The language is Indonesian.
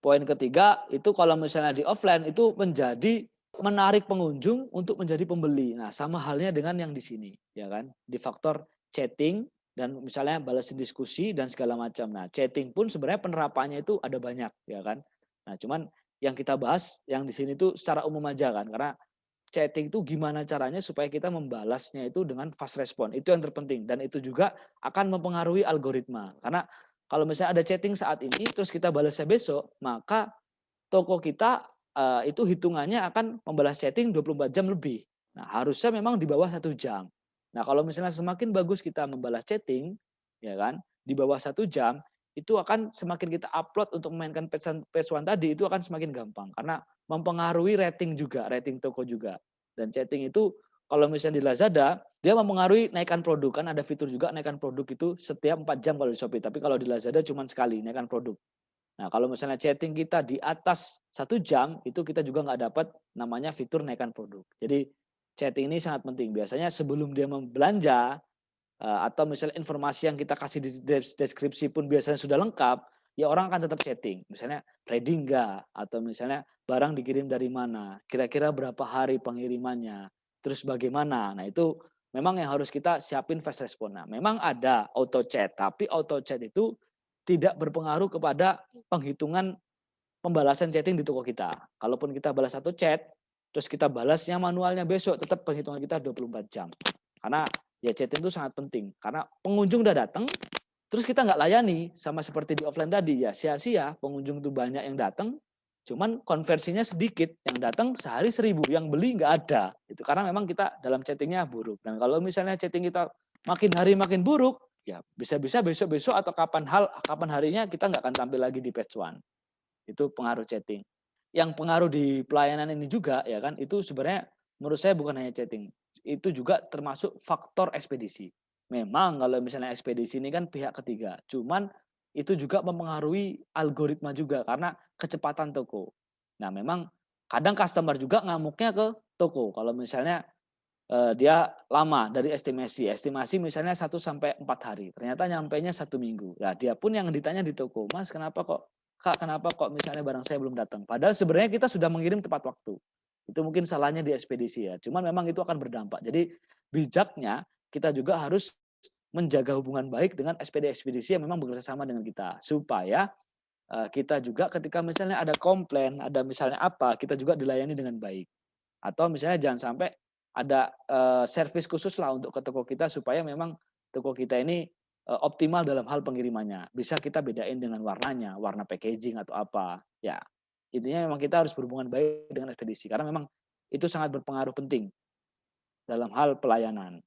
Poin ketiga itu kalau misalnya di offline itu menjadi menarik pengunjung untuk menjadi pembeli. Nah, sama halnya dengan yang di sini, ya kan? Di faktor chatting dan misalnya balasin diskusi dan segala macam. Nah, chatting pun sebenarnya penerapannya itu ada banyak, ya kan? Nah, cuman yang kita bahas yang di sini tuh secara umum aja kan, karena chatting itu gimana caranya supaya kita membalasnya itu dengan fast respon, itu yang terpenting dan itu juga akan mempengaruhi algoritma. Karena kalau misalnya ada chatting saat ini terus kita balasnya besok, maka toko kita, itu hitungannya akan membalas chatting 24 jam lebih. Nah, harusnya memang di bawah 1 jam. Nah, kalau misalnya semakin bagus kita membalas chatting, ya kan, di bawah 1 jam, itu akan semakin kita upload untuk memainkan page one tadi, itu akan semakin gampang. Karena mempengaruhi rating juga, rating toko juga. Dan chatting itu kalau misalnya di Lazada, dia mempengaruhi naikkan produk, kan ada fitur juga naikkan produk itu setiap 4 jam kalau di Shopee, tapi kalau di Lazada cuma sekali naikkan produk. Nah, kalau misalnya chatting kita di atas 1 jam, itu kita juga nggak dapat namanya fitur naikkan produk. Jadi chatting ini sangat penting. Biasanya sebelum dia membelanja, atau misalnya informasi yang kita kasih di deskripsi pun biasanya sudah lengkap, ya orang akan tetap chatting. Misalnya ready nggak? Atau misalnya barang dikirim dari mana? Kira-kira berapa hari pengirimannya? Terus bagaimana? Nah, itu memang yang harus kita siapin fast respon. Nah, memang ada auto chat, tapi auto chat itu tidak berpengaruh kepada penghitungan pembalasan chatting di toko kita. Kalaupun kita balas satu chat, terus kita balasnya manualnya besok, tetap penghitungan kita 24 jam. Karena ya chatting itu sangat penting. Karena pengunjung udah datang, terus kita nggak layani, sama seperti di offline tadi, ya sia-sia, pengunjung itu banyak yang datang, cuman konversinya sedikit, yang datang sehari 1.000, yang beli nggak ada. Itu karena memang kita dalam chattingnya buruk. Dan kalau misalnya chatting kita makin hari makin buruk, ya bisa-bisa besok-besok atau kapan harinya kita nggak akan tampil lagi di page one. Itu pengaruh chatting. Yang pengaruh di pelayanan ini juga ya kan, itu sebenarnya menurut saya bukan hanya chatting, itu juga termasuk faktor ekspedisi. Memang kalau misalnya ekspedisi ini kan pihak ketiga, cuman itu juga mempengaruhi algoritma juga karena kecepatan toko. Nah, memang kadang customer juga ngamuknya ke toko kalau misalnya, dia lama dari estimasi. Estimasi misalnya 1 sampai 4 hari, ternyata nyampainya 1 minggu. Nah, dia pun yang ditanya di toko, "Mas kenapa kok Kak, kenapa kok misalnya barang saya belum datang?" Padahal sebenarnya kita sudah mengirim tepat waktu. Itu mungkin salahnya di ekspedisi ya, cuman memang itu akan berdampak. Jadi bijaknya kita juga harus menjaga hubungan baik dengan ekspedisi-ekspedisi yang memang bekerja sama dengan kita. Supaya, kita juga ketika misalnya ada komplain, ada misalnya apa, kita juga dilayani dengan baik. Atau misalnya jangan sampai ada, servis khusus lah untuk ke toko kita supaya memang toko kita ini, optimal dalam hal pengirimannya. Bisa kita bedain dengan warnanya, warna packaging atau apa. Ya, intinya memang kita harus berhubungan baik dengan ekspedisi karena memang itu sangat berpengaruh penting dalam hal pelayanan.